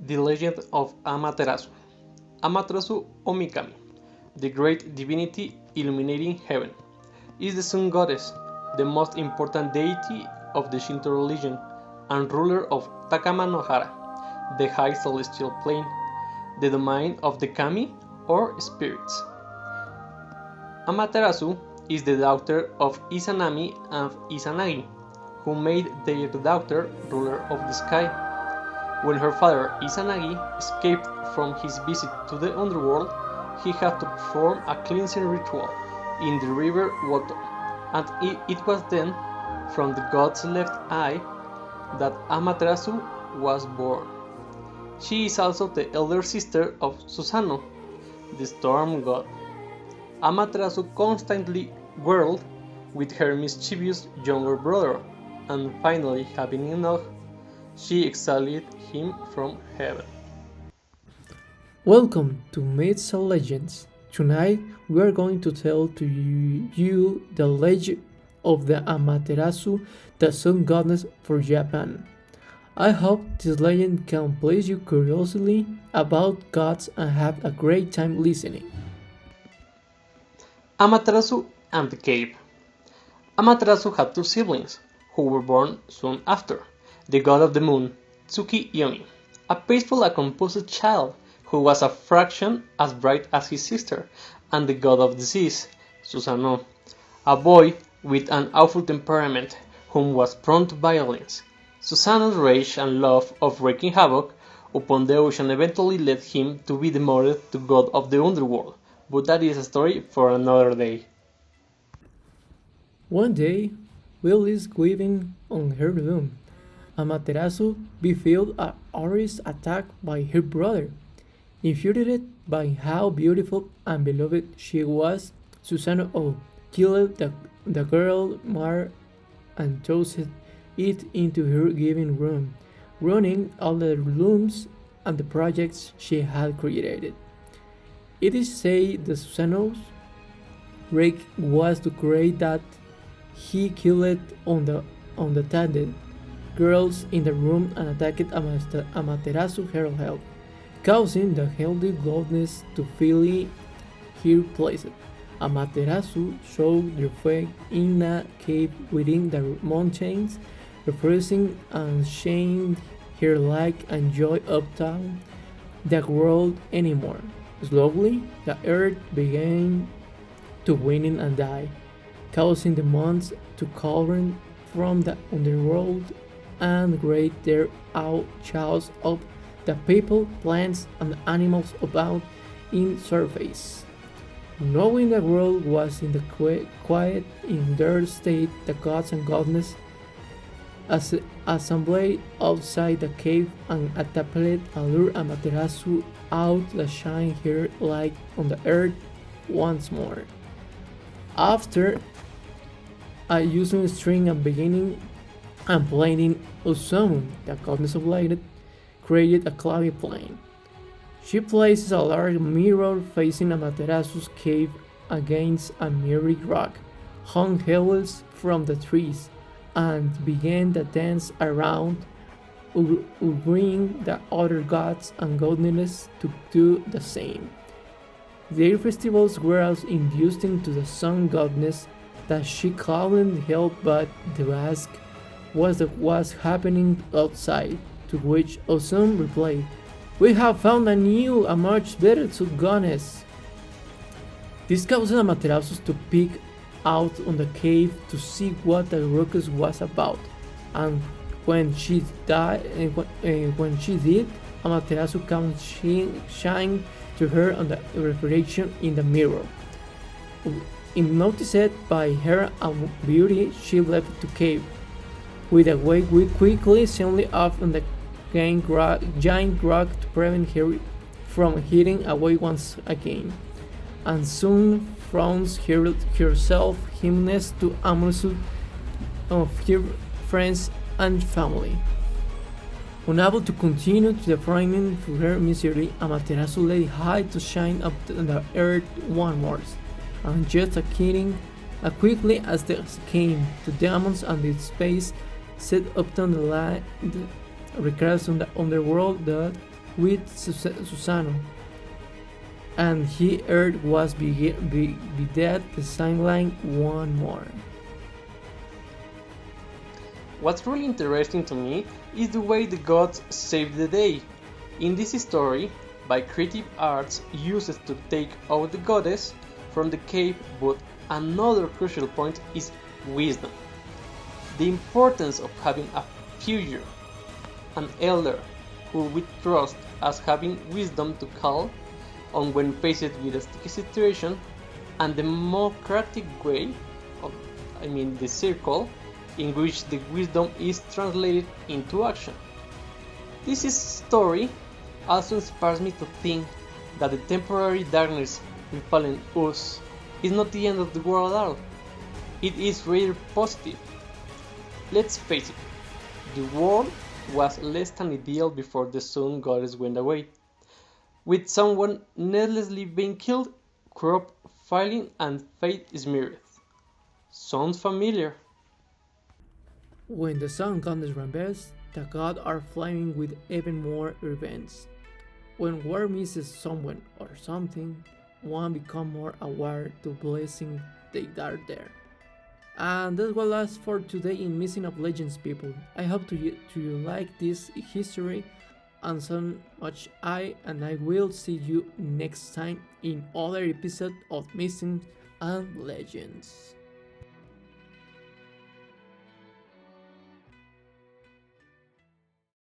The Legend of Amaterasu. Amaterasu Omikami, the great divinity illuminating heaven, is the sun goddess, the most important deity of the Shinto religion, and ruler of Takama no Hara, the high celestial plane, the domain of the kami, or spirits. Amaterasu is the daughter of Izanami and Izanagi, who made their daughter ruler of the sky. When her father Izanagi escaped from his visit to the underworld, he had to perform a cleansing ritual in the river Woto, and it was then, from the god's left eye, that Amaterasu was born. She is also the elder sister of Susanoo, the storm god. Amaterasu constantly quarreled with her mischievous younger brother, and finally, having enough, she exiled him from heaven. Welcome to Myths and Legends. Tonight we are going to tell to you the legend of the Amaterasu, the sun goddess for Japan. I hope this legend can please you curiously about gods and have a great time listening. Amaterasu and the Cave. Amaterasu had two siblings, who were born soon after: the god of the moon, Tsuki Yomi, a peaceful and composed child who was a fraction as bright as his sister, and the god of the seas, Susanoo, a boy with an awful temperament, whom was prone to violence. Susanoo's rage and love of wreaking havoc upon the ocean eventually led him to be demoted to god of the underworld, but that is a story for another day. One day, Will is grieving on her room. Amaterasu befell a horrid attack by her brother. Infuriated by how beautiful and beloved she was, Susanoo killed the girl Mar and tossed it into her living room, ruining all the looms and the projects she had created. It is said that Susanoo's rage was to create that he killed on the tended girls in the room and attacked Amaterasu herself, causing the healthy goddess to flee her place. Amaterasu showed their fate in a cave within the mountains, refusing and shamed her like and joy uptown the world anymore. Slowly, the earth began to wane and die, causing the months to cover from the underworld and great their out chaos of the people, plants, and animals about in surface. Knowing the world was in the quiet in their state, the gods and goddesses assembled outside the cave and attempted to lure Amaterasu out to shine her light on the earth once more. After using string and beginning and playing Usumu, the goddess of light, created a cloudy plain. She places a large mirror facing Amaterasu's cave against a mirrored rock, hung hills from the trees, and began the dance around, urging the other gods and goddesses to do the same. Their festivals were as inducing to the sun goddess that she couldn't help but to ask what was happening outside, to which Osum replied, "We have found a new and much better sun goddess." This caused Amaterasu to peek out on the cave to see what the ruckus was about, and when she did, Amaterasu came shine to her on the reflection in the mirror. Hypnotized by her beauty, she left the cave. With a way we quickly sailing off on the giant rock to prevent her from hitting away once again, and soon found herself hymness to Amaterasu of her friends and family. Unable to continue to defraining for her misery, Amaterasu lay high to shine up the earth once more, and just quickly as they came, the demons and the space set up on the land recast on the underworld that with Susano, and he Earth was be dead the same line one more. What's really interesting to me is the way the gods save the day. In this story, by creative arts uses to take out the goddess from the cave, but another crucial point is wisdom. The importance of having a future, an elder who we trust as having wisdom to call on when faced with a sticky situation, and the democratic way of, the circle in which the wisdom is translated into action. This story also inspires me to think that the temporary darkness befalling us is not the end of the world at all. It is rather positive. Let's face it, the world was less than ideal before the sun goddess went away, with someone needlessly being killed, crop falling, and fate smeared. Sounds familiar? When the sun goddess rambles, the gods are flaming with even more revenge. When war misses someone or something, one become more aware to blessing they are there. And that was all for today in Missing of Legends, people. I hope you like this history and so much I will see you next time in other episode of Missing and Legends.